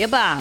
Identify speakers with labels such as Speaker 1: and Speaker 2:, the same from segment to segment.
Speaker 1: Eba!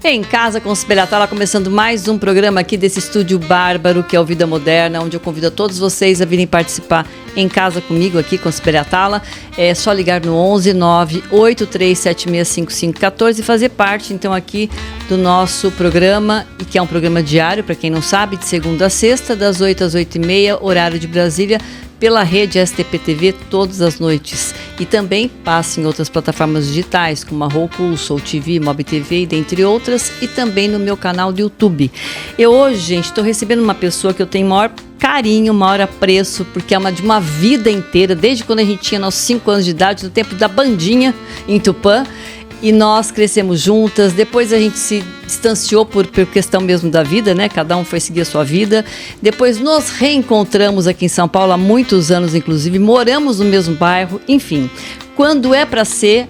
Speaker 1: Em Casa com Espelhatala, começando mais um programa aqui desse estúdio bárbaro que é o Vida Moderna, onde eu convido a todos vocês a virem participar em casa comigo aqui com Espelhatala. É só ligar no 11 983765514 e fazer parte então aqui do nosso programa, e que é um programa diário, para quem não sabe, de segunda a sexta, das 8 às 8h30, horário de Brasília, pela rede STP-TV todas as noites. E também passa em outras plataformas digitais, como a Roku, Soul TV, Mob TV, dentre outras, e também no meu canal do YouTube. Eu hoje, gente, estou recebendo uma pessoa que eu tenho maior carinho, maior apreço, porque é de uma vida inteira, desde quando a gente tinha nossos 5 anos de idade, no tempo da bandinha em Tupã. E nós crescemos juntas, depois a gente se distanciou por questão mesmo da vida, né? Cada um foi seguir a sua vida. Depois nos reencontramos aqui em São Paulo há muitos anos, inclusive, moramos no mesmo bairro, enfim. Quando é para ser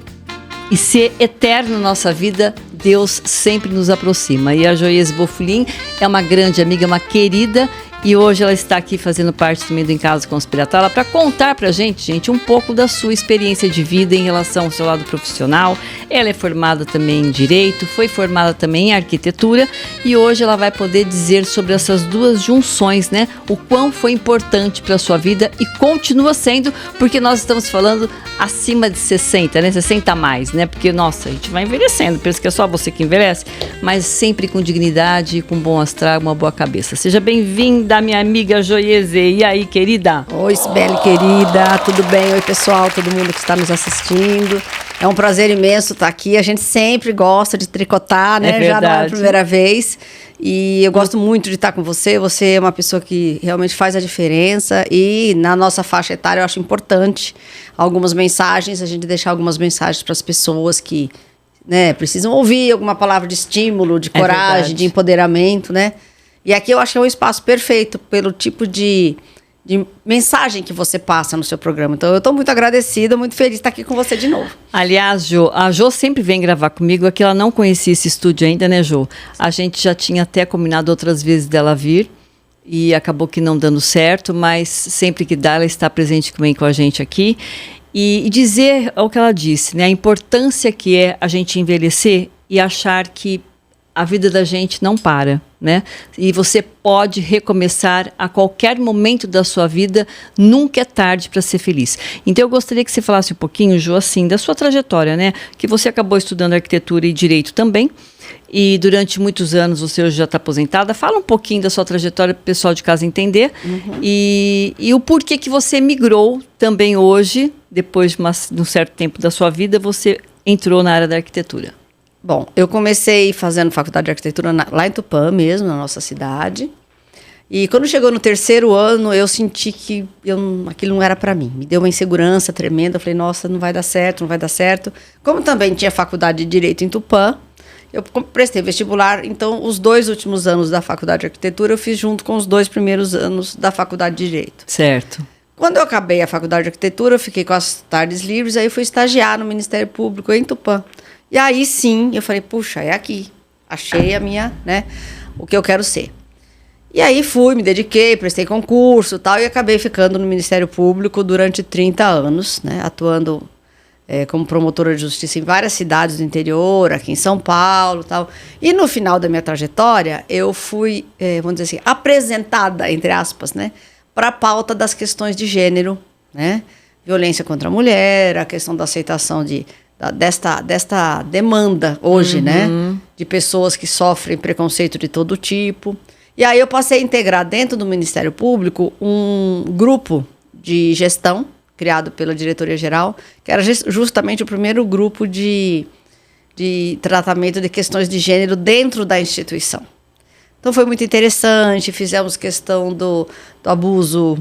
Speaker 1: e ser eterno na nossa vida, Deus sempre nos aproxima. E a Joiese Bofolin é uma grande amiga, uma querida, e hoje ela está aqui fazendo parte também do Em Casa com Espelhatala para contar pra gente, um pouco da sua experiência de vida em relação ao seu lado profissional. Ela é formada também em Direito, foi formada também em Arquitetura, e hoje ela vai poder dizer sobre essas duas junções, né? O quão foi importante para a sua vida e continua sendo, porque nós estamos falando acima de 60, né? 60 a mais, né? Porque, nossa, a gente vai envelhecendo, pensa que é só você que envelhece, mas sempre com dignidade, com bom astral, uma boa cabeça. Seja bem-vinda, minha amiga Joiese. E aí, querida?
Speaker 2: Oi, Sibeli, querida, tudo bem? Oi, pessoal, todo mundo que está nos assistindo. É um prazer imenso estar aqui. A gente sempre gosta de tricotar, né? Já não é a primeira vez. E eu gosto muito de estar com você. Você é uma pessoa que realmente faz a diferença. E na nossa faixa etária eu acho importante algumas mensagens, a gente deixar algumas mensagens para as pessoas que, né, precisam ouvir alguma palavra de estímulo, de coragem, de empoderamento, né? E aqui eu acho que é um espaço perfeito pelo tipo de mensagem que você passa no seu programa. Então, eu estou muito agradecida, muito feliz de estar aqui com você de novo.
Speaker 1: Aliás, Jo, a Jo sempre vem gravar comigo, aqui ela não conhecia esse estúdio ainda, né, Jo? A gente já tinha até combinado outras vezes dela vir, e acabou que não dando certo, mas sempre que dá, ela está presente também com a gente aqui. E dizer o que ela disse, né? A importância que é a gente envelhecer e achar que a vida da gente não para, né? E você pode recomeçar a qualquer momento da sua vida, nunca é tarde para ser feliz. Então eu gostaria que você falasse um pouquinho, Jo, assim, da sua trajetória, né? Que você acabou estudando arquitetura e direito também, e durante muitos anos você hoje já está aposentada. Fala um pouquinho da sua trajetória para o pessoal de casa entender, e o porquê que você migrou também hoje, depois de um certo tempo da sua vida, você entrou na área da arquitetura.
Speaker 2: Bom, eu comecei fazendo faculdade de arquitetura lá em Tupã mesmo, na nossa cidade. E quando chegou no terceiro ano, eu senti que aquilo não era para mim. Me deu uma insegurança tremenda. Eu falei, nossa, não vai dar certo, não vai dar certo. Como também tinha faculdade de Direito em Tupã, eu prestei vestibular. Então, os 2 últimos anos da faculdade de arquitetura, eu fiz junto com os 2 primeiros anos da faculdade de Direito.
Speaker 1: Certo.
Speaker 2: Quando eu acabei a faculdade de arquitetura, eu fiquei com as tardes livres. Aí eu fui estagiar no Ministério Público em Tupã. E aí sim, eu falei, puxa, é aqui. Achei a minha, né, o que eu quero ser. E aí fui, me dediquei, prestei concurso e tal, e acabei ficando no Ministério Público durante 30 anos, né, atuando como promotora de justiça em várias cidades do interior, aqui em São Paulo e tal. E no final da minha trajetória, eu fui, vamos dizer assim, apresentada, entre aspas, né, para a pauta das questões de gênero, né, violência contra a mulher, a questão da aceitação desta demanda hoje, né? De pessoas que sofrem preconceito de todo tipo. E aí eu passei a integrar dentro do Ministério Público um grupo de gestão criado pela Diretoria-Geral, que era justamente o primeiro grupo de tratamento de questões de gênero dentro da instituição. Então foi muito interessante, fizemos questão do abuso,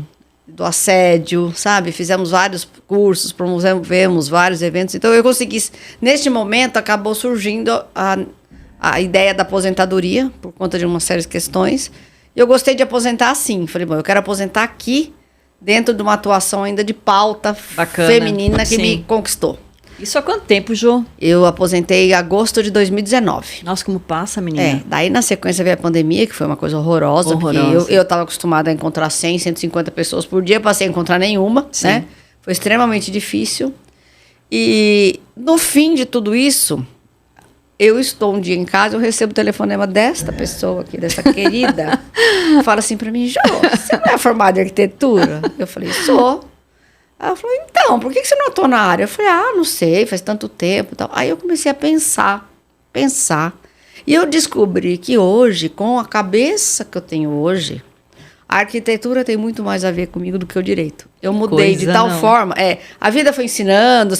Speaker 2: do assédio, sabe? Fizemos vários cursos, promovemos vários eventos. Então, eu consegui... Neste momento, acabou surgindo a ideia da aposentadoria, por conta de uma série de questões. E eu gostei de aposentar assim. Falei, bom, eu quero aposentar aqui, dentro de uma atuação ainda de pauta feminina que me conquistou.
Speaker 1: Isso há quanto tempo, Jo?
Speaker 2: Eu aposentei em agosto de 2019.
Speaker 1: Nossa, como passa, menina.
Speaker 2: Daí na sequência veio a pandemia, que foi uma coisa horrorosa. Porque eu estava acostumada a encontrar 100, 150 pessoas por dia, passei a encontrar nenhuma, né? Foi extremamente difícil. E no fim de tudo isso, eu estou um dia em casa, eu recebo o telefonema desta pessoa aqui, dessa querida, fala assim pra mim, Jô, você não é formada em arquitetura? Eu falei, sou. Aí ela falou, então, por que você não atua na área? Eu falei, não sei, faz tanto tempo e tal. Aí eu comecei a pensar. E eu descobri que hoje, com a cabeça que eu tenho hoje, a arquitetura tem muito mais a ver comigo do que o direito. Eu mudei de tal forma. A vida foi ensinando,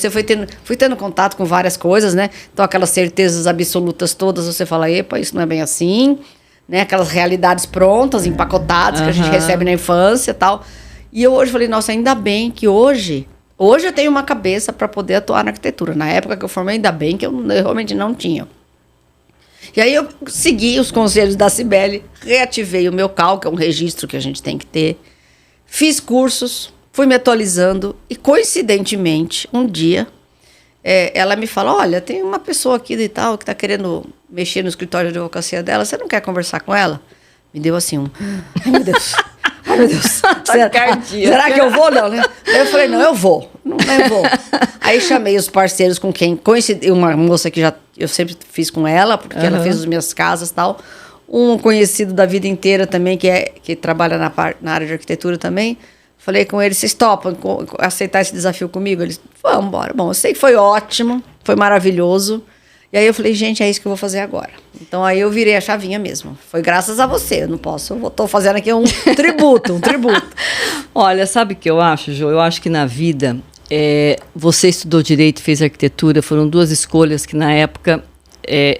Speaker 2: fui tendo contato com várias coisas, né? Então, aquelas certezas absolutas todas, você fala, epa, isso não é bem assim. Né? Aquelas realidades prontas, empacotadas, que a gente recebe na infância e tal. E eu hoje falei, nossa, ainda bem que hoje eu tenho uma cabeça para poder atuar na arquitetura. Na época que eu formei, ainda bem que eu realmente não tinha. E aí eu segui os conselhos da Cibele, reativei o meu CAL, que é um registro que a gente tem que ter. Fiz cursos, fui me atualizando e, coincidentemente, um dia, ela me fala, olha, tem uma pessoa aqui e tal que está querendo mexer no escritório de advocacia dela, você não quer conversar com ela? Me deu assim ai meu Deus, ai meu Deus, será que eu vou? Não, né? Aí eu falei, não, eu vou. Aí chamei os parceiros com quem coincidiu, uma moça que eu sempre fiz com ela, porque ela fez as minhas casas e tal. Um conhecido da vida inteira também, que trabalha na área de arquitetura também. Falei com ele, vocês topam aceitar esse desafio comigo? Eles, vamos embora. Bom, eu sei que foi ótimo, foi maravilhoso. E aí eu falei, gente, é isso que eu vou fazer agora. Então aí eu virei a chavinha mesmo. Foi graças a você, eu não posso, eu tô fazendo aqui um tributo.
Speaker 1: Olha, sabe o que eu acho, Jô? Eu acho que na vida, você estudou direito e fez arquitetura, foram duas escolhas que na época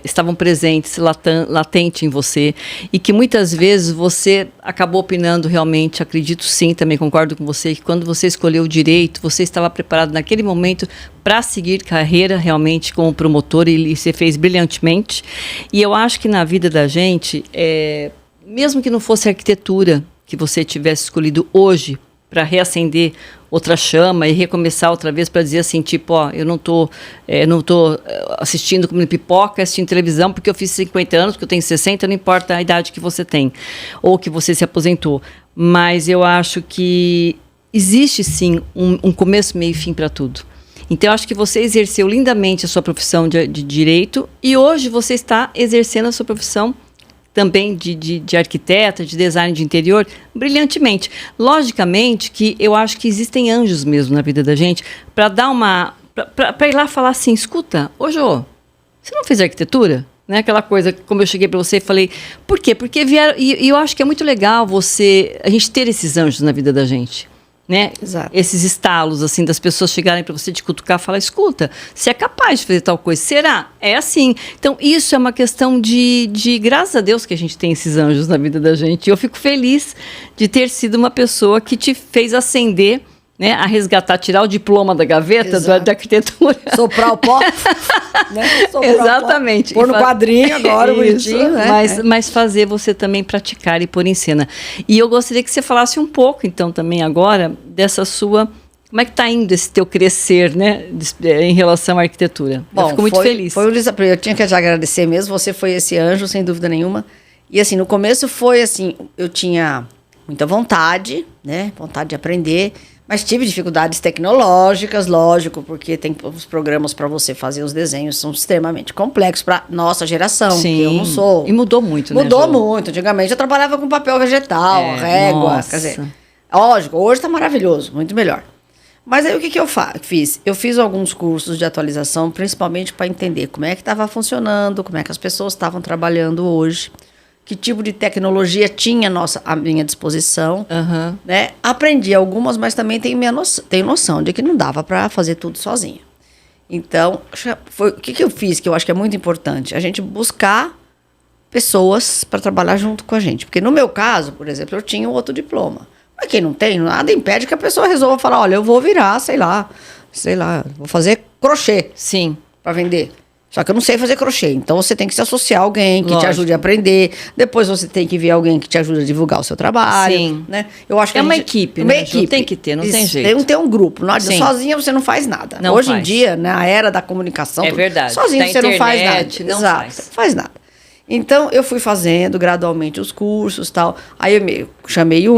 Speaker 1: estavam presentes, latente em você, e que muitas vezes você acabou opinando realmente, acredito sim, também concordo com você, que quando você escolheu o direito, você estava preparado naquele momento para seguir carreira realmente como promotor, e você fez brilhantemente. E eu acho que na vida da gente, mesmo que não fosse arquitetura que você tivesse escolhido hoje para reacender outra chama e recomeçar outra vez para dizer assim, tipo, eu não tô assistindo comendo pipoca, assistindo televisão porque eu fiz 50 anos, porque eu tenho 60, não importa a idade que você tem ou que você se aposentou. Mas eu acho que existe sim um começo, meio e fim para tudo. Então, eu acho que você exerceu lindamente a sua profissão de direito e hoje você está exercendo a sua profissão também de arquiteta, de design de interior, brilhantemente. Logicamente que eu acho que existem anjos mesmo na vida da gente para dar para ir lá falar assim, escuta, ô Jô, você não fez arquitetura? Né? Aquela coisa, como eu cheguei para você e falei, por quê? Porque vieram, e eu acho que é muito legal a gente ter esses anjos na vida da gente. Né?
Speaker 2: Exato.
Speaker 1: Esses estalos assim das pessoas chegarem para você, te cutucar e falar, escuta, você é capaz de fazer tal coisa, será? É assim. Então isso é uma questão de graças a Deus que a gente tem esses anjos na vida da gente, e eu fico feliz de ter sido uma pessoa que te fez ascender, né, a resgatar, tirar o diploma da gaveta da arquitetura.
Speaker 2: Soprar o pó. Né?
Speaker 1: Exatamente.
Speaker 2: Pôr no quadrinho agora, bonitinho. Né?
Speaker 1: Mas fazer você também praticar e pôr em cena. E eu gostaria que você falasse um pouco, então, também agora, dessa sua... Como é que está indo esse teu crescer, né, em relação à arquitetura?
Speaker 2: Bom,
Speaker 1: eu fico muito feliz.
Speaker 2: Foi um desafio. Eu tinha que te agradecer mesmo. Você foi esse anjo, sem dúvida nenhuma. E, assim, no começo foi assim, eu tinha muita vontade, né? Vontade de aprender. Mas tive dificuldades tecnológicas, lógico, porque tem os programas para você fazer os desenhos, são extremamente complexos para nossa geração.
Speaker 1: Sim.
Speaker 2: Eu não sou.
Speaker 1: E mudou muito, né?
Speaker 2: Mudou muito. Antigamente eu trabalhava com papel vegetal, régua.
Speaker 1: Nossa.
Speaker 2: Quer dizer, lógico, hoje está maravilhoso, muito melhor. Mas aí o que eu fiz? Eu fiz alguns cursos de atualização, principalmente para entender como é que estava funcionando, como é que as pessoas estavam trabalhando hoje. Que tipo de tecnologia tinha à minha disposição. Né? Aprendi algumas, mas também tenho noção de que não dava para fazer tudo sozinha. Então, o que eu fiz, que eu acho que é muito importante? A gente buscar pessoas para trabalhar junto com a gente. Porque no meu caso, por exemplo, eu tinha outro diploma. Mas quem não tem, nada impede que a pessoa resolva falar, olha, eu vou virar, sei lá, vou fazer crochê.
Speaker 1: Sim.
Speaker 2: Para vender. Só que eu não sei fazer crochê, então você tem que se associar a alguém que te ajude a aprender. Depois você tem que ver alguém que te ajude a divulgar o seu trabalho.
Speaker 1: Sim.
Speaker 2: Né? Eu acho que
Speaker 1: uma equipe, né?
Speaker 2: Equipe.
Speaker 1: Tem que ter, não tem jeito.
Speaker 2: Tem que ter um grupo. Sozinha você não faz nada.
Speaker 1: Não
Speaker 2: Hoje
Speaker 1: faz.
Speaker 2: em dia, na era da comunicação...
Speaker 1: É verdade.
Speaker 2: Sozinho
Speaker 1: da
Speaker 2: você não faz nada.
Speaker 1: Não
Speaker 2: Exato, você não faz nada. Então, eu fui fazendo gradualmente os cursos e tal. Aí eu chamei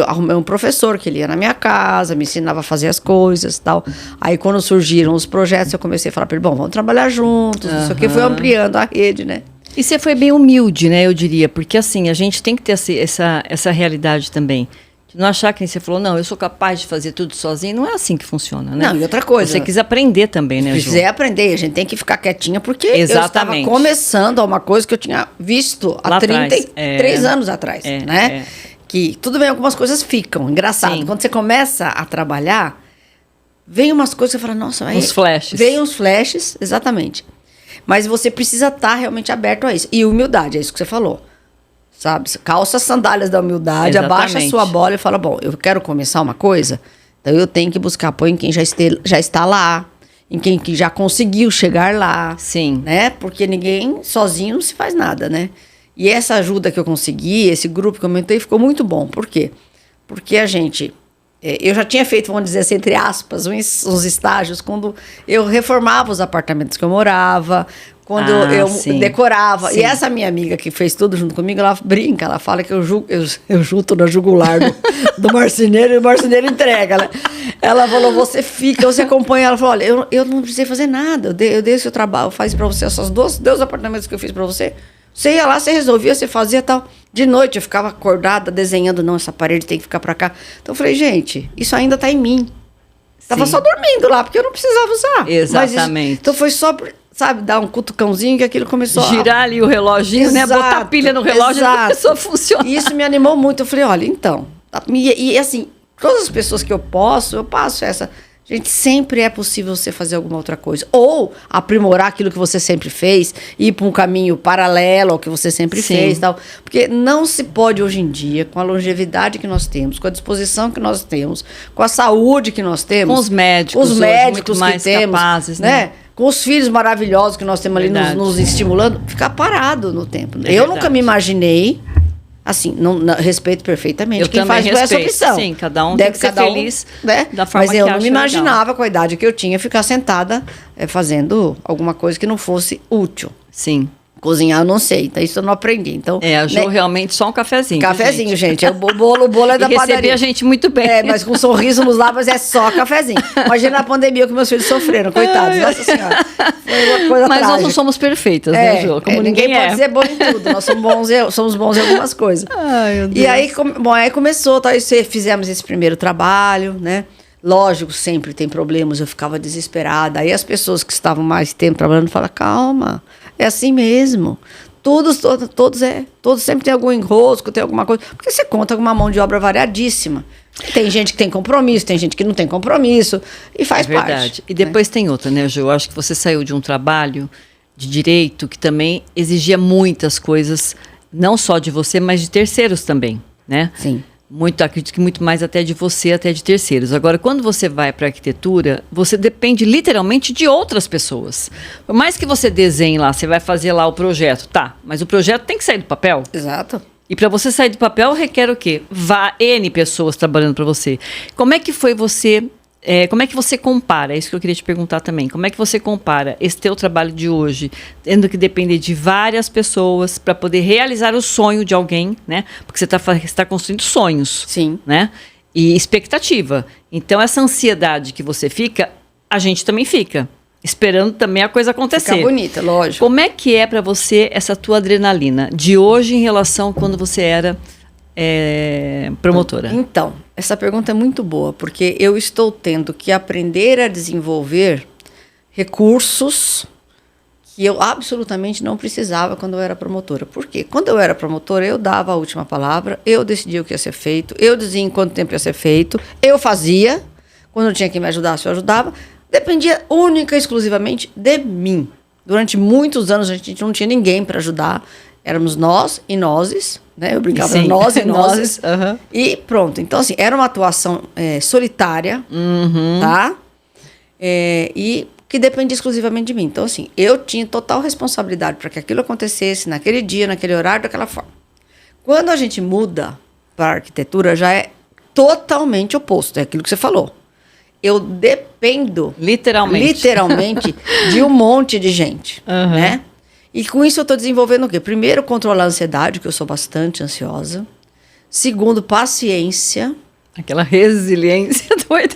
Speaker 2: arrumei um professor que ele ia na minha casa, me ensinava a fazer as coisas e tal. Aí, quando surgiram os projetos, eu comecei a falar para ele, bom, vamos trabalhar juntos, não sei o que, fui ampliando a rede, né?
Speaker 1: E você foi bem humilde, né, eu diria, porque assim, a gente tem que ter essa realidade também. De não achar que você falou, não, eu sou capaz de fazer tudo sozinho, não é assim que funciona, né?
Speaker 2: Não, e outra coisa.
Speaker 1: Você quis aprender também, né, Ju?
Speaker 2: Quiser aprender, a gente tem que ficar quietinha, porque
Speaker 1: Exatamente.
Speaker 2: eu estava começando a uma coisa que eu tinha visto há 33 anos atrás, né? Que tudo bem, algumas coisas ficam, engraçado. Sim. Quando você começa a trabalhar, vem umas coisas que você fala, nossa...
Speaker 1: Uns flashes.
Speaker 2: Vem uns flashes, exatamente. Mas você precisa estar realmente aberto a isso. E humildade, é isso que você falou. Sabe? Calça as sandálias da humildade, abaixa a sua bola e fala, bom, eu quero começar uma coisa, então eu tenho que buscar apoio em quem já está lá, em quem que já conseguiu chegar lá.
Speaker 1: Sim.
Speaker 2: Né? Porque ninguém sozinho não se faz nada, né? E essa ajuda que eu consegui, esse grupo que eu montei, ficou muito bom. Por quê? Porque a gente... eu já tinha feito, vamos dizer assim, entre aspas, uns estágios quando eu reformava os apartamentos que eu morava, quando eu decorava. Sim. E essa minha amiga que fez tudo junto comigo, ela brinca, ela fala que eu junto na jugular do marceneiro e o marceneiro entrega, né? Ela falou, você acompanha. Ela falou, olha, eu não precisei fazer nada, eu dei o seu trabalho, eu faço pra você esses dois apartamentos que eu fiz pra você. Você ia lá, você resolvia, você fazia tal. De noite eu ficava acordada, desenhando, não, essa parede tem que ficar pra cá. Então eu falei, gente, isso ainda tá em mim. Tava só dormindo lá, porque eu não precisava usar.
Speaker 1: Exatamente.
Speaker 2: Então foi só, sabe, dar um cutucãozinho que aquilo começou
Speaker 1: girar ali o reloginho, né? Botar pilha no relógio e começou a funcionar.
Speaker 2: E isso me animou muito. Eu falei, olha, então... E assim, todas as pessoas que eu passo essa... Gente, sempre é possível você fazer alguma outra coisa. Ou aprimorar aquilo que você sempre fez, ir para um caminho paralelo ao que você sempre fez. Tal. Porque não se pode hoje em dia, com a longevidade que nós temos, com a disposição que nós temos, com a saúde que nós temos.
Speaker 1: Com os médicos
Speaker 2: muito mais
Speaker 1: que temos, capazes, né?
Speaker 2: Com os filhos maravilhosos que nós temos ali nos estimulando, ficar parado no tempo. Eu nunca me imaginei... Assim, respeito perfeitamente quem faz essa opção.
Speaker 1: Sim, cada um tem que ser feliz, né? Da forma que acha.
Speaker 2: Mas eu não me imaginava, com a idade que eu tinha, ficar sentada fazendo alguma coisa que não fosse útil.
Speaker 1: Sim.
Speaker 2: Cozinhar eu não sei, então isso eu não aprendi. Então,
Speaker 1: a Ju realmente só um cafezinho.
Speaker 2: Cafezinho, gente. O bolo é da padaria.
Speaker 1: Recebia a gente muito bem.
Speaker 2: Mas com um sorriso nos lábios é só cafezinho. Imagina a pandemia que meus filhos sofreram, coitados. Nossa Senhora. Foi uma coisa
Speaker 1: Mas
Speaker 2: trágica.
Speaker 1: nós não somos perfeitas, né, Ju? Como
Speaker 2: ninguém pode ser bom em tudo. Nós somos bons em algumas coisas.
Speaker 1: Ai, meu Deus.
Speaker 2: E aí, aí começou, fizemos esse primeiro trabalho, né? Lógico, sempre tem problemas, eu ficava desesperada. Aí as pessoas que estavam mais tempo trabalhando falavam, calma, é assim mesmo. Todos sempre tem algum enrosco, tem alguma coisa. Porque você conta com uma mão de obra variadíssima. Tem gente que tem compromisso, tem gente que não tem compromisso. E faz parte. É verdade.
Speaker 1: E depois tem outra, né, Ju? Eu acho que você saiu de um trabalho de direito que também exigia muitas coisas, não só de você, mas de terceiros também, né?
Speaker 2: Sim.
Speaker 1: Acredito que muito mais até de você, até de terceiros. Agora, quando você vai para a arquitetura, você depende literalmente de outras pessoas. Por mais que você desenhe lá, você vai fazer lá o projeto, tá? Mas o projeto tem que sair do papel.
Speaker 2: Exato.
Speaker 1: E para você sair do papel, requer o quê? N pessoas trabalhando para você. Como é que foi você... como é que você compara? É isso que eu queria te perguntar também. Como é que você compara esse teu trabalho de hoje, tendo que depender de várias pessoas para poder realizar o sonho de alguém, né? Porque você está construindo sonhos.
Speaker 2: Sim.
Speaker 1: Né? E expectativa. Então, essa ansiedade que você fica, a gente também fica. Esperando também a coisa acontecer.
Speaker 2: Fica bonita, lógico.
Speaker 1: Como é que é para você essa tua adrenalina de hoje em relação a quando você era... promotora?
Speaker 2: Então, essa pergunta é muito boa, porque eu estou tendo que aprender a desenvolver recursos que eu absolutamente não precisava quando eu era promotora. Por quê? Quando eu era promotora, eu dava a última palavra, eu decidia o que ia ser feito, eu dizia em quanto tempo ia ser feito, eu fazia, quando eu tinha que me ajudar, eu ajudava, dependia única e exclusivamente de mim. Durante muitos anos a gente não tinha ninguém para ajudar, éramos nós e nozes, né? Eu brincava, nós e nozes.
Speaker 1: Uhum.
Speaker 2: E pronto. Então, assim, era uma atuação solitária, tá? E que dependia exclusivamente de mim. Então, assim, eu tinha total responsabilidade para que aquilo acontecesse naquele dia, naquele horário, daquela forma. Quando a gente muda para a arquitetura, já é totalmente oposto. É aquilo que você falou. Eu dependo... Literalmente de um monte de gente, né? E com isso eu estou desenvolvendo o quê? Primeiro, controlar a ansiedade, que eu sou bastante ansiosa. Segundo, paciência.
Speaker 1: Aquela resiliência doida.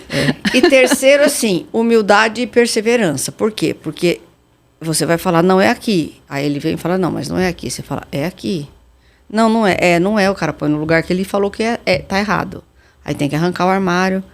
Speaker 2: E terceiro, assim, humildade e perseverança. Por quê? Porque você vai falar, não é aqui. Aí ele vem e fala, não, mas não é aqui. Você fala, é aqui. Não, não é. Não é, o cara põe no lugar que ele falou que tá errado. Aí tem que arrancar o armário.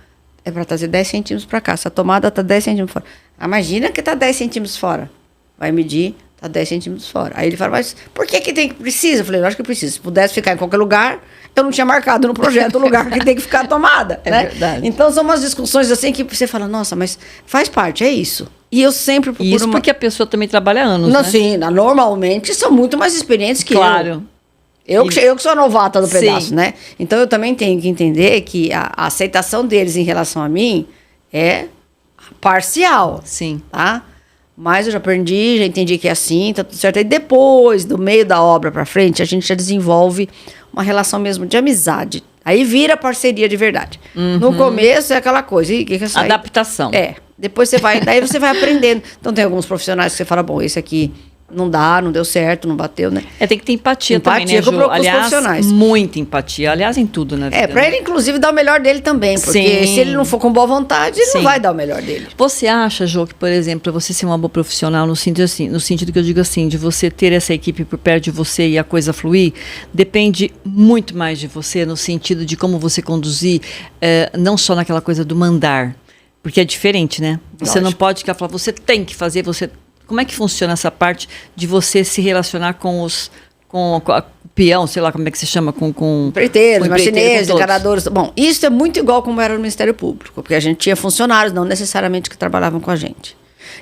Speaker 2: É para trazer 10 centímetros para cá. Essa tomada tá 10 centímetros fora. Imagina que tá 10 centímetros fora. Vai medir, tá 10 centímetros fora. Aí ele fala, mas por que precisa? Eu falei, eu acho que precisa. Se pudesse ficar em qualquer lugar, eu não tinha marcado no projeto o lugar que tem que ficar a tomada. Né?
Speaker 1: Verdade.
Speaker 2: Então são umas discussões assim que você fala, nossa, mas faz parte, é isso. E eu sempre procuro...
Speaker 1: Isso porque a pessoa também trabalha há anos,
Speaker 2: não,
Speaker 1: né?
Speaker 2: Sim, normalmente são muito mais experientes que
Speaker 1: claro.
Speaker 2: Eu que sou a novata do pedaço,
Speaker 1: Sim.
Speaker 2: né? Então eu também tenho que entender que a aceitação deles em relação a mim é parcial.
Speaker 1: Sim.
Speaker 2: Tá? Mas eu já aprendi, já entendi que é assim, tá tudo certo. E depois, do meio da obra pra frente, a gente já desenvolve uma relação mesmo de amizade. Aí vira parceria de verdade. No começo é aquela coisa. E que é
Speaker 1: Adaptação.
Speaker 2: Depois você vai, daí você vai aprendendo. Então tem alguns profissionais que você fala, bom, esse aqui não deu certo, não bateu, né?
Speaker 1: Tem que ter empatia também, né, Ju?
Speaker 2: Com os
Speaker 1: Aliás,
Speaker 2: profissionais.
Speaker 1: muita empatia. Aliás, em tudo na vida.
Speaker 2: Pra ele, inclusive, dar o melhor dele também. Porque se ele não for com boa vontade, ele não vai dar o melhor dele.
Speaker 1: Você acha, Jô, que, por exemplo, você ser uma boa profissional, no sentido que eu digo assim, de você ter essa equipe por perto de você e a coisa fluir, depende muito mais de você, no sentido de como você conduzir, não só naquela coisa do mandar, porque é diferente, né? Você não pode falar, você tem que fazer, Como é que funciona essa parte de você se relacionar com o peão, sei lá como é que se chama, com
Speaker 2: empreiteiros, marceneiros, encanadores. Bom, isso é muito igual como era no Ministério Público, porque a gente tinha funcionários, não necessariamente que trabalhavam com a gente.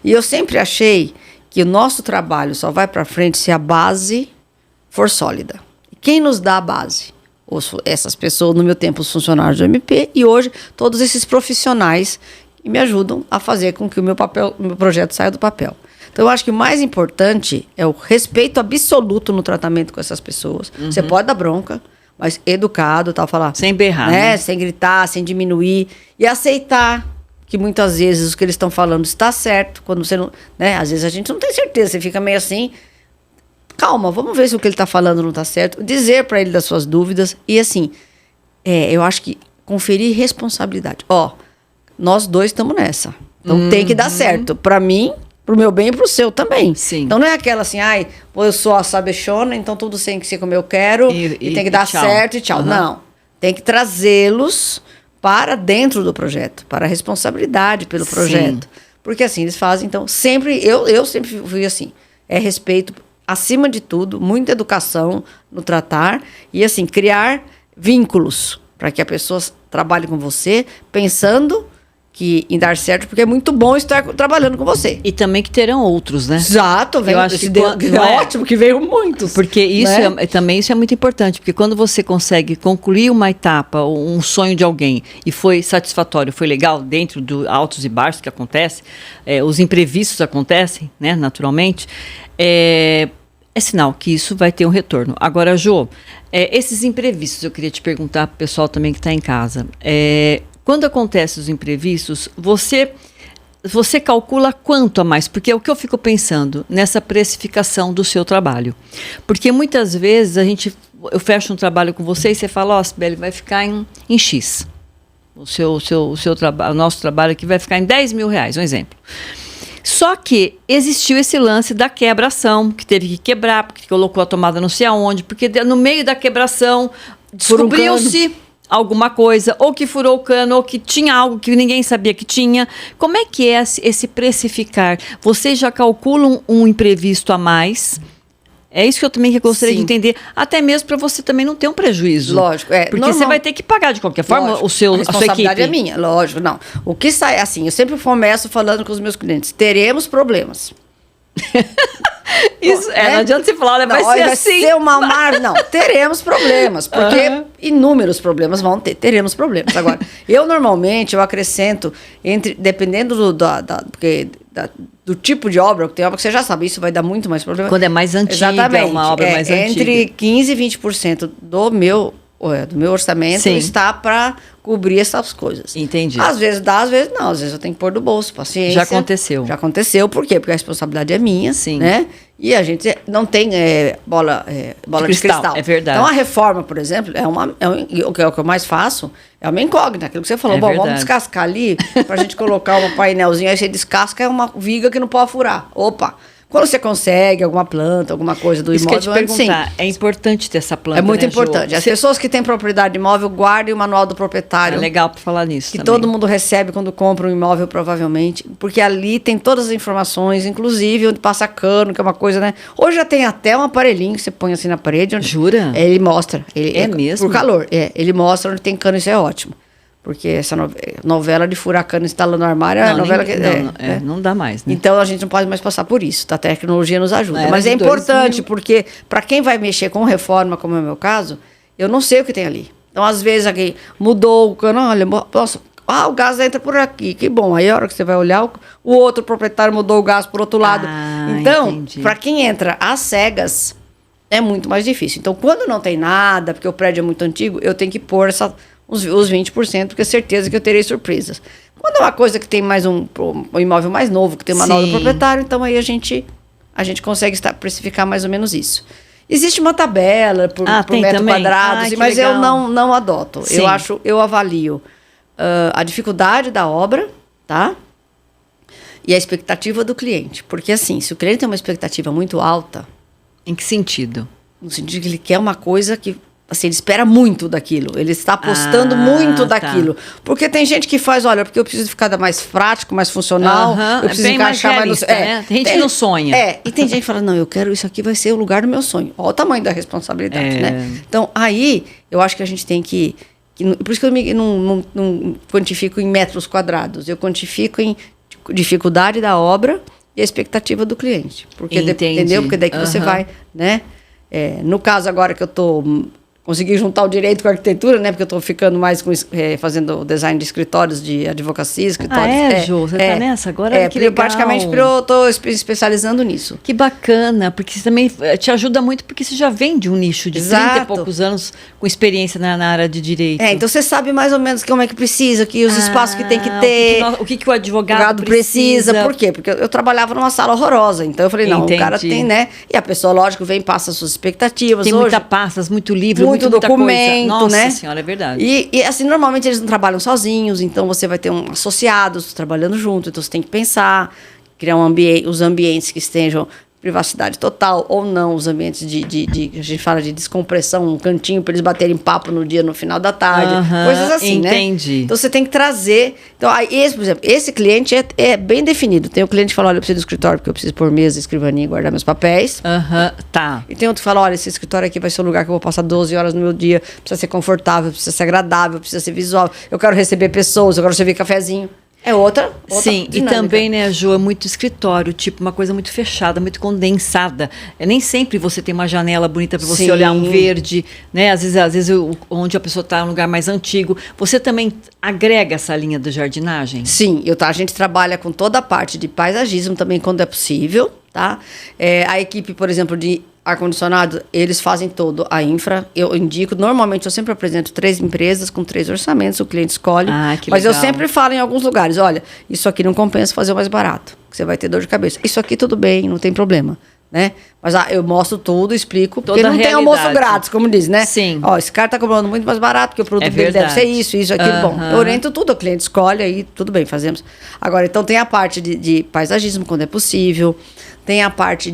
Speaker 2: E eu sempre achei que o nosso trabalho só vai para frente se a base for sólida. Quem nos dá a base? Essas pessoas, no meu tempo, os funcionários do MP, e hoje todos esses profissionais que me ajudam a fazer com que o meu projeto saia do papel. Então, eu acho que o mais importante é o respeito absoluto no tratamento com essas pessoas. Você pode dar bronca, mas educado, tal, falar...
Speaker 1: Sem berrar,
Speaker 2: né? Sem gritar, sem diminuir. E aceitar que muitas vezes o que eles estão falando está certo. Quando você não... Né? Às vezes a gente não tem certeza, você fica meio assim... Calma, vamos ver se o que ele está falando não está certo. Dizer para ele das suas dúvidas. E assim, eu acho que conferir responsabilidade. Nós dois estamos nessa. Então tem que dar certo. Para mim... Pro meu bem e pro seu também.
Speaker 1: Sim.
Speaker 2: Então não é aquela assim, eu sou a sabechona, então tudo tem que ser como eu quero e tem que dar certo e tchau. Não. Tem que trazê-los para dentro do projeto, para a responsabilidade pelo projeto. Porque assim, eles fazem, então, sempre, eu sempre fui assim, respeito acima de tudo, muita educação no tratar e assim, criar vínculos para que a pessoa trabalhe com você pensando em dar certo, porque é muito bom estar trabalhando com você.
Speaker 1: E também que terão outros, né?
Speaker 2: Exato.
Speaker 1: Eu acho que
Speaker 2: ótimo que veio muitos.
Speaker 1: Porque isso também isso é muito importante, porque quando você consegue concluir uma etapa, um sonho de alguém, e foi satisfatório, foi legal, dentro do altos e baixos que acontece, os imprevistos acontecem, né, naturalmente, é sinal que isso vai ter um retorno. Agora, Jô, esses imprevistos, eu queria te perguntar para o pessoal também que está em casa, quando acontecem os imprevistos, você calcula quanto a mais? Porque é o que eu fico pensando nessa precificação do seu trabalho. Porque muitas vezes eu fecho um trabalho com você e você fala, Sibeli, vai ficar em X. O nosso trabalho aqui vai ficar em 10 mil reais, um exemplo. Só que existiu esse lance da quebração, que teve que quebrar, porque colocou a tomada não sei aonde, porque no meio da quebração descobriu-se alguma coisa, ou que furou o cano, ou que tinha algo que ninguém sabia que tinha. Como é que é esse precificar? Vocês já calculam um imprevisto a mais? É isso que eu também gostaria de entender, até mesmo para você também não ter um prejuízo.
Speaker 2: Lógico,
Speaker 1: porque você vai ter que pagar de qualquer forma a sua equipe. A
Speaker 2: responsabilidade é minha, lógico, não. O que sai, assim, eu sempre começo falando com os meus clientes, teremos problemas.
Speaker 1: Isso, não adianta você falar, vai ser assim.
Speaker 2: Vai ser uma não, teremos problemas, porque inúmeros problemas vão ter, teremos problemas. Agora, eu normalmente, acrescento, dependendo do tipo de obra, que tem obra que você já sabe, isso vai dar muito mais problema.
Speaker 1: Quando é mais antiga,
Speaker 2: exatamente,
Speaker 1: uma obra mais antiga.
Speaker 2: Entre 15% e 20% do meu do meu orçamento
Speaker 1: Sim.
Speaker 2: está para cobrir essas coisas.
Speaker 1: Entendi.
Speaker 2: Às vezes dá, às vezes não. Às vezes eu tenho que pôr do bolso, paciência.
Speaker 1: Já aconteceu.
Speaker 2: Já aconteceu, por quê? Porque a responsabilidade é minha,
Speaker 1: Sim.
Speaker 2: né? E a gente não tem bola de cristal.
Speaker 1: É verdade.
Speaker 2: Então a reforma, por exemplo, o que eu mais faço é uma incógnita. Aquilo que você falou,
Speaker 1: Verdade.
Speaker 2: vamos descascar ali pra gente colocar um painelzinho, aí você descasca, é uma viga que não pode furar. Opa! Quando você consegue alguma planta, alguma coisa do
Speaker 1: Isso
Speaker 2: imóvel,
Speaker 1: que eu ia te perguntar,
Speaker 2: sim.
Speaker 1: é importante ter essa planta,
Speaker 2: É muito
Speaker 1: né,
Speaker 2: importante.
Speaker 1: Jo?
Speaker 2: As pessoas que têm propriedade de imóvel guardem o manual do proprietário.
Speaker 1: É legal para falar nisso
Speaker 2: Que
Speaker 1: também.
Speaker 2: todo mundo recebe quando compra um imóvel, provavelmente. Porque ali tem todas as informações, inclusive onde passa cano, que é uma coisa, né? Hoje já tem até um aparelhinho que você põe assim na parede.
Speaker 1: Jura?
Speaker 2: Ele mostra.
Speaker 1: É mesmo?
Speaker 2: Por calor. Ele mostra onde tem cano, isso é ótimo. Porque essa novela de furar cano instalando armário é a novela que...
Speaker 1: Não dá mais, né?
Speaker 2: Então a gente não pode mais passar por isso, tá? A tecnologia nos ajuda.
Speaker 1: Era
Speaker 2: Mas é
Speaker 1: de
Speaker 2: importante,
Speaker 1: 2000.
Speaker 2: porque para quem vai mexer com reforma, como é o meu caso, eu não sei o que tem ali. Então, às vezes, alguém mudou o cano, olha, nossa, o gás entra por aqui, que bom. Aí a hora que você vai olhar, o outro proprietário mudou o gás por outro lado. Então, para quem entra às cegas, é muito mais difícil. Então, quando não tem nada, porque o prédio é muito antigo, eu tenho que pôr os 20%, porque é certeza que eu terei surpresas. Quando é uma coisa que tem mais um imóvel mais novo, que tem uma nova do proprietário, então aí a gente consegue precificar mais ou menos isso. Existe uma tabela por metro
Speaker 1: também?
Speaker 2: quadrado, mas
Speaker 1: legal.
Speaker 2: eu não adoto.
Speaker 1: Sim.
Speaker 2: Eu avalio a dificuldade da obra, tá? E a expectativa do cliente. Porque assim, se o cliente tem uma expectativa muito alta...
Speaker 1: Em que sentido?
Speaker 2: No sentido que ele quer uma coisa que... Assim, ele espera muito daquilo. Ele está apostando muito daquilo.
Speaker 1: Tá.
Speaker 2: Porque tem gente que faz, olha, porque eu preciso ficar mais prático, mais funcional. Eu preciso
Speaker 1: bem
Speaker 2: encaixar mais
Speaker 1: realista, né? Tem gente que não sonha.
Speaker 2: E tem gente que fala, não, eu quero isso aqui, vai ser o lugar do meu sonho. Olha o tamanho da responsabilidade, né? Então, aí, eu acho que a gente tem que por isso que eu não quantifico em metros quadrados. Eu quantifico em dificuldade da obra e a expectativa do cliente. Porque entendeu? Porque daí que você vai, né? No caso agora que eu consegui juntar o direito com a arquitetura, né? Porque eu estou ficando mais fazendo design de escritórios, de advocacia, escritórios.
Speaker 1: Jô? Você está nessa agora? Que legal.
Speaker 2: Praticamente eu estou especializando nisso.
Speaker 1: Que bacana, porque isso também te ajuda muito, porque você já vem de um nicho de 30 e poucos anos com experiência na área de direito.
Speaker 2: Então você sabe mais ou menos como é que precisa, que os espaços que tem que ter.
Speaker 1: O que o advogado precisa.
Speaker 2: Por quê? Porque eu trabalhava numa sala horrorosa, então eu falei, não,
Speaker 1: Entendi.
Speaker 2: o cara tem, né? E a pessoa, lógico, vem, passa suas expectativas.
Speaker 1: Tem muita pastas, muito livro, muito
Speaker 2: documento,
Speaker 1: Nossa
Speaker 2: né?
Speaker 1: Senhora, é verdade.
Speaker 2: E assim, normalmente eles não trabalham sozinhos, então você vai ter associados trabalhando junto, então você tem que pensar, criar os ambientes que estejam privacidade total ou não, os ambientes a gente fala de descompressão, um cantinho para eles baterem papo no final da tarde, coisas assim,
Speaker 1: entendi.
Speaker 2: Né? Então você tem que trazer. Então, por exemplo, esse cliente é bem definido. Tem o cliente que fala, olha, eu preciso do escritório porque eu preciso pôr mesa, escrivaninha e guardar meus papéis.
Speaker 1: Tá.
Speaker 2: E tem outro que fala, olha, esse escritório aqui vai ser um lugar que eu vou passar 12 horas no meu dia, precisa ser confortável, precisa ser agradável, precisa ser visual, eu quero receber pessoas, eu quero servir cafezinho. É outra
Speaker 1: Sim,
Speaker 2: dinâmica.
Speaker 1: E também, né, Jô, é muito escritório, tipo, uma coisa muito fechada, muito condensada. Nem sempre você tem uma janela bonita para você olhar um verde, né? Às vezes onde a pessoa está em um lugar mais antigo. Você também agrega essa linha da jardinagem?
Speaker 2: Sim, a gente trabalha com toda a parte de paisagismo também, quando é possível, tá? A equipe, por exemplo, de ar-condicionado, eles fazem todo a infra. Eu indico, normalmente eu sempre apresento 3 empresas com 3 orçamentos, o cliente escolhe. Mas eu sempre falo em alguns lugares, olha, isso aqui não compensa fazer o mais barato, que você vai ter dor de cabeça. Isso aqui tudo bem, não tem problema, né? Mas eu mostro tudo, explico, porque não tem almoço grátis, como diz, né?
Speaker 1: Sim.
Speaker 2: Esse cara tá cobrando muito mais barato, porque o produto dele deve ser isso, aquilo. Bom, eu oriento tudo, o cliente escolhe, aí tudo bem, fazemos. Agora, então tem a parte de paisagismo, quando é possível. Tem a parte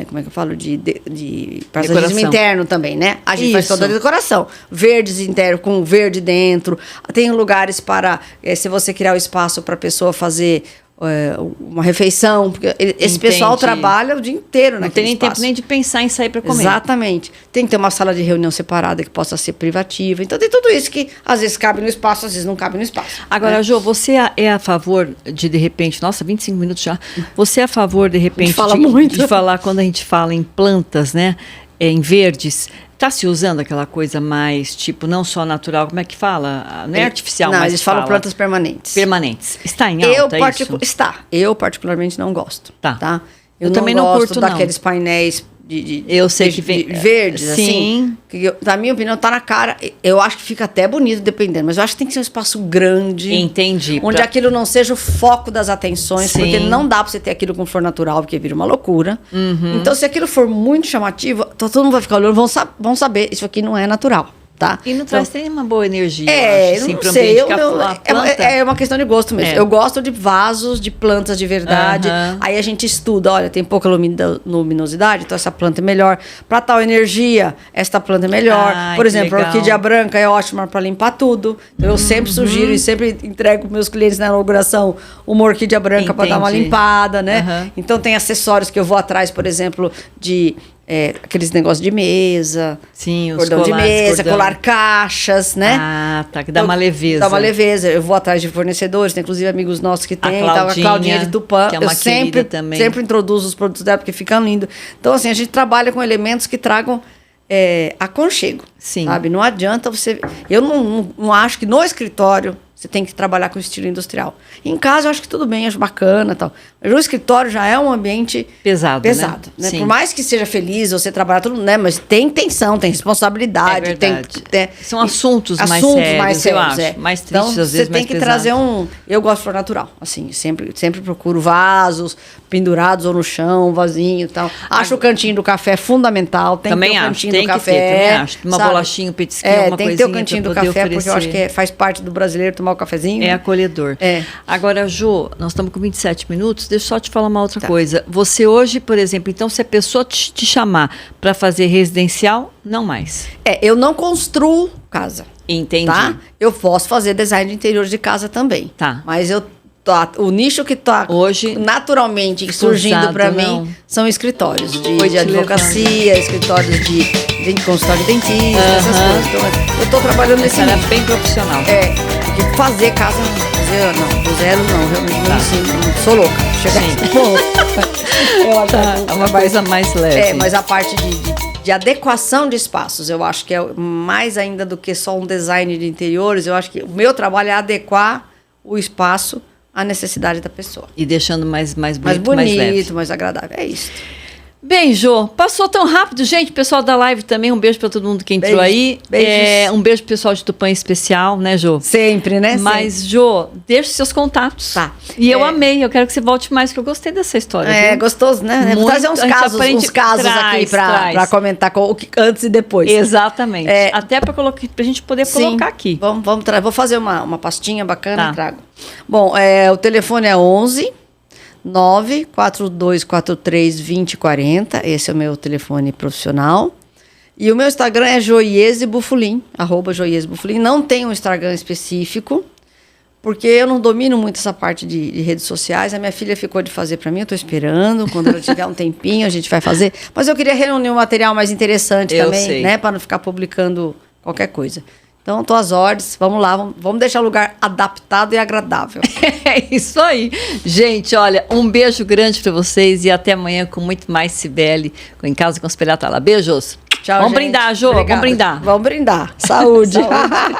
Speaker 2: como é que eu falo? De paisagismo interno também, né? A gente faz toda a decoração. Verdes internos, com verde dentro. Tem lugares para, se você criar o espaço para a pessoa fazer uma refeição. Porque esse pessoal trabalha o dia inteiro naquele espaço. Não
Speaker 1: tem nem tempo nem de pensar em sair para comer.
Speaker 2: Exatamente. Tem que ter uma sala de reunião separada que possa ser privativa. Então tem tudo isso que às vezes cabe no espaço, às vezes não cabe no espaço.
Speaker 1: Agora, Jô, você é a favor de repente... Nossa, 25 minutos já. Você é a favor, de repente, de falar quando a gente fala em plantas, né? Em verdes... Está se usando aquela coisa mais, tipo, não só natural, como é que fala? Não é artificial, mas
Speaker 2: eles falam plantas permanentes.
Speaker 1: Permanentes. Está em alta isso?
Speaker 2: Está. Eu, particularmente, não gosto.
Speaker 1: Tá.
Speaker 2: Eu também não curto daqueles painéis
Speaker 1: Eu sei que vem
Speaker 2: verdes,
Speaker 1: sim.
Speaker 2: assim. Que na minha opinião, tá na cara. Eu acho que fica até bonito, dependendo. Mas eu acho que tem que ser um espaço grande.
Speaker 1: Entendi.
Speaker 2: Onde aquilo não seja o foco das atenções.
Speaker 1: Sim.
Speaker 2: Porque não dá pra você ter aquilo com flor natural, porque vira uma loucura. Então, se aquilo for muito chamativo, todo mundo vai ficar olhando, vão saber, isso aqui não é natural. Tá?
Speaker 1: E não traz nem uma boa energia,
Speaker 2: eu
Speaker 1: acho, assim,
Speaker 2: não
Speaker 1: pro
Speaker 2: sei,
Speaker 1: ambiente, a planta...
Speaker 2: é uma questão de gosto mesmo. Eu gosto de vasos, de plantas de verdade. Aí a gente estuda, olha, tem pouca luminosidade, então essa planta é melhor. Para tal energia, esta planta é melhor. Por exemplo, a orquídea branca é ótima para limpar tudo. Então, eu sempre sugiro e sempre entrego para meus clientes na inauguração uma orquídea branca para dar uma limpada, né? Então tem acessórios que eu vou atrás, por exemplo, de... aqueles negócios de mesa,
Speaker 1: sim, os
Speaker 2: cordão de mesa, colar caixas, né?
Speaker 1: Ah, tá, que dá uma leveza.
Speaker 2: Dá uma leveza. Eu vou atrás de fornecedores, tem inclusive amigos nossos que tem, a Claudinha de Tupã.
Speaker 1: Que é uma
Speaker 2: eu
Speaker 1: também.
Speaker 2: sempre introduzo os produtos dela, porque fica lindo. Então, assim, a gente trabalha com elementos que tragam aconchego, sabe? Não adianta você... Eu não acho que no escritório você tem que trabalhar com estilo industrial. Em casa eu acho que tudo bem, acho bacana e tal. Mas o escritório já é um ambiente pesado, né? Por mais que seja feliz você trabalhar tudo, né? Mas tem tensão, tem responsabilidade.
Speaker 1: São assuntos mais sérios, eu acho. Mais tristes,
Speaker 2: então,
Speaker 1: às vezes,
Speaker 2: você tem que trazer Eu gosto de flor natural, assim. Sempre procuro vasos pendurados ou no chão, vasinho e tal. Acho o cantinho do café fundamental. Tem
Speaker 1: também
Speaker 2: que ter o cantinho do café.
Speaker 1: Também acho. Uma bolachinha, um petisquinho, uma coisinha.
Speaker 2: Tem que ter o cantinho do café,
Speaker 1: oferecer.
Speaker 2: porque eu acho que faz parte do brasileiro tomar o cafezinho.
Speaker 1: É acolhedor. Agora, Jo, nós estamos com 27 minutos, deixa eu só te falar uma outra coisa. Você hoje, por exemplo, então, se a pessoa te chamar para fazer residencial, não mais.
Speaker 2: Eu não construo casa.
Speaker 1: Entendi.
Speaker 2: Tá? Eu posso fazer design de interior de casa também.
Speaker 1: Tá.
Speaker 2: Mas o nicho que está hoje naturalmente surgindo para mim são escritórios de advocacia, escritórios de consultório de dentista, essas coisas. Então, eu estou trabalhando nesse nicho.
Speaker 1: É bem profissional.
Speaker 2: Porque fazer casa, do zero não, realmente não ensino. Sou louca. Chegar eu acho
Speaker 1: é uma coisa mais leve.
Speaker 2: Mas a parte de adequação de espaços, eu acho que é mais ainda do que só um design de interiores. Eu acho que o meu trabalho é adequar o espaço à necessidade da pessoa.
Speaker 1: E deixando mais bonito, mais leve.
Speaker 2: Mais agradável. É isso.
Speaker 1: Bem, Jo, passou tão rápido, gente. Pessoal da live também, um beijo para todo mundo que entrou aí. Um beijo pro pessoal de Tupã em especial, né, Jo?
Speaker 2: Sempre, né?
Speaker 1: Mas, Jo, deixa os seus contatos.
Speaker 2: Tá.
Speaker 1: E eu amei, eu quero que você volte mais, porque eu gostei dessa história. Viu?
Speaker 2: Gostoso, né? Vou trazer uns casos aqui para comentar antes e depois.
Speaker 1: Exatamente. Até pra gente poder colocar aqui.
Speaker 2: Vou fazer uma pastinha bacana e trago. Bom, o telefone é 11 942432040. Esse é o meu telefone profissional. E o meu Instagram é @joiesebufulin. Não tem um Instagram específico, porque eu não domino muito essa parte de redes sociais. A minha filha ficou de fazer para mim, eu estou esperando. Quando ela tiver um tempinho, a gente vai fazer. Mas eu queria reunir um material mais interessante também, né? Para não ficar publicando qualquer coisa. Então, estou às ordens. Vamos lá, vamos deixar o lugar adaptado e agradável.
Speaker 1: É isso aí. Gente, olha, um beijo grande para vocês e até amanhã com muito mais Cibele Em Casa com Espelhata lá. Beijos.
Speaker 2: Tchau,
Speaker 1: vamos brindar, Jo. Vamos brindar.
Speaker 2: Vamos brindar. Saúde.
Speaker 1: Saúde.